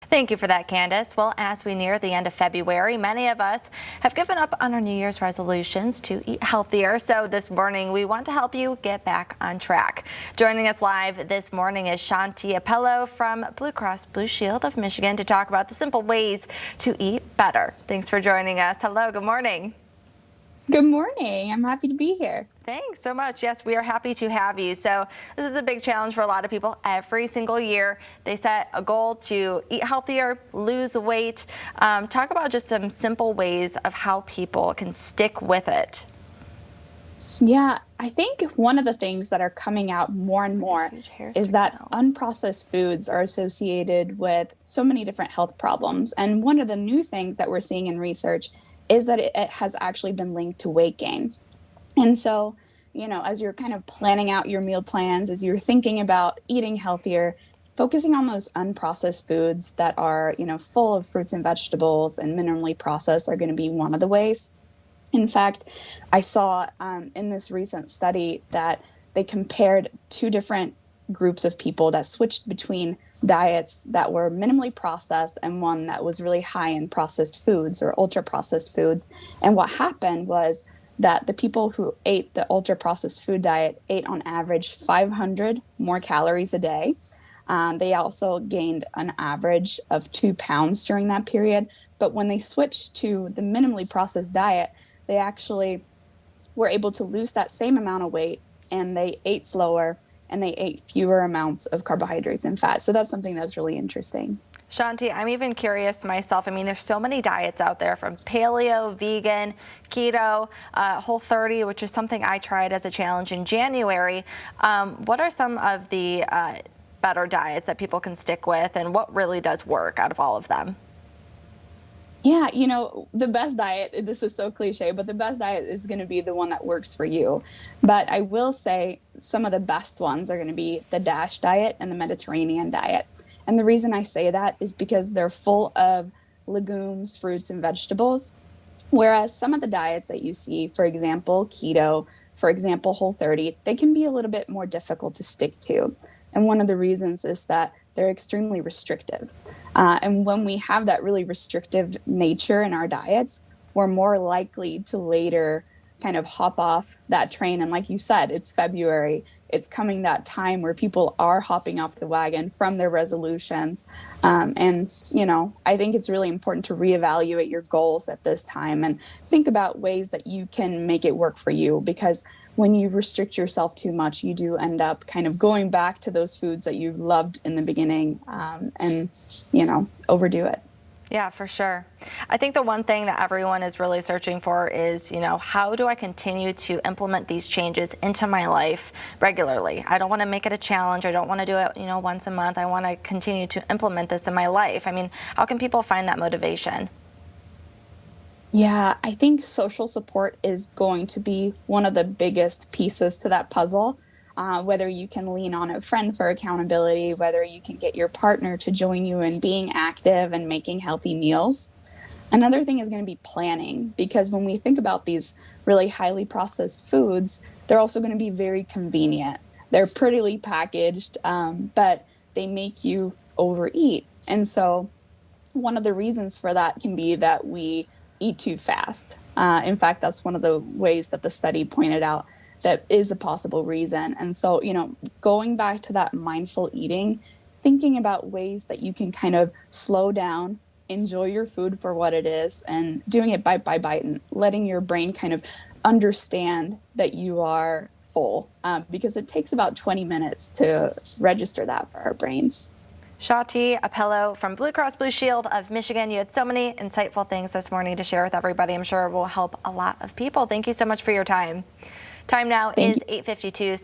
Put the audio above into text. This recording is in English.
Thank you for that, Candace. Well, as we near the end of February, many of us have given up on our New Year's resolutions to eat healthier. So this morning, we want to help you get back on track. Joining us live this morning is Shanti Appello from Blue Cross Blue Shield of Michigan to talk about the simple ways to eat better. Thanks for joining us. Hello, good morning. Good morning. I'm happy to be here. Thanks so much. Yes, we are happy to have you. So this is a big challenge for a lot of people. Every single year, they set a goal to eat healthier, lose weight. Talk about just some simple ways of how people can stick with it. Yeah, I think one of the things that are coming out more and more Huge hair is sticking that out. unprocessed foods are associated with so many different health problems. And one of the new things that we're seeing in research is that it has actually been linked to weight gain. And so, as you're kind of planning out your meal plans, as you're thinking about eating healthier, focusing on those unprocessed foods that are, full of fruits and vegetables and minimally processed are going to be one of the ways. In fact, I saw in this recent study that they compared two different groups of people that switched between diets that were minimally processed and one that was really high in processed foods or ultra processed foods. And what happened was that the people who ate the ultra processed food diet ate on average 500 more calories a day. They also gained an average of 2 pounds during that period. But when they switched to the minimally processed diet, they actually were able to lose that same amount of weight, and they ate slower and they ate fewer amounts of carbohydrates and fat. So that's something that's really interesting. Shanti, I'm even curious myself. I mean, there's so many diets out there, from paleo, vegan, keto, Whole30, which is something I tried as a challenge in January. What are some of the better diets that people can stick with, and what really does work out of all of them? Yeah, the best diet, this is so cliche, but the best diet is going to be the one that works for you. But I will say some of the best ones are going to be the DASH diet and the Mediterranean diet. And the reason I say that is because they're full of legumes, fruits, and vegetables. Whereas some of the diets that you see, for example, keto, for example, Whole30, they can be a little bit more difficult to stick to. And one of the reasons is that they're extremely restrictive. And when we have that really restrictive nature in our diets, we're more likely to later kind of hop off that train. And like you said, it's February. It's coming that time where people are hopping off the wagon from their resolutions. I think it's really important to reevaluate your goals at this time and think about ways that you can make it work for you. Because when you restrict yourself too much, you do end up kind of going back to those foods that you loved in the beginning and overdo it. Yeah, for sure. I think the one thing that everyone is really searching for is, how do I continue to implement these changes into my life regularly? I don't want to make it a challenge. I don't want to do it, once a month. I want to continue to implement this in my life. I mean, how can people find that motivation? Yeah, I think social support is going to be one of the biggest pieces to that puzzle. Whether you can lean on a friend for accountability, whether you can get your partner to join you in being active and making healthy meals. Another thing is going to be planning, because when we think about these really highly processed foods, they're also going to be very convenient. They're prettily packaged, but they make you overeat. And so one of the reasons for that can be that we eat too fast. In fact, that's one of the ways that the study pointed out that is a possible reason. And so, going back to that mindful eating, thinking about ways that you can kind of slow down, enjoy your food for what it is, and doing it bite by bite and letting your brain kind of understand that you are full, because it takes about 20 minutes to register that for our brains. Shanti Appello from Blue Cross Blue Shield of Michigan. You had so many insightful things this morning to share with everybody. I'm sure it will help a lot of people. Thank you so much for your time. Time now Thank is you. 8:52.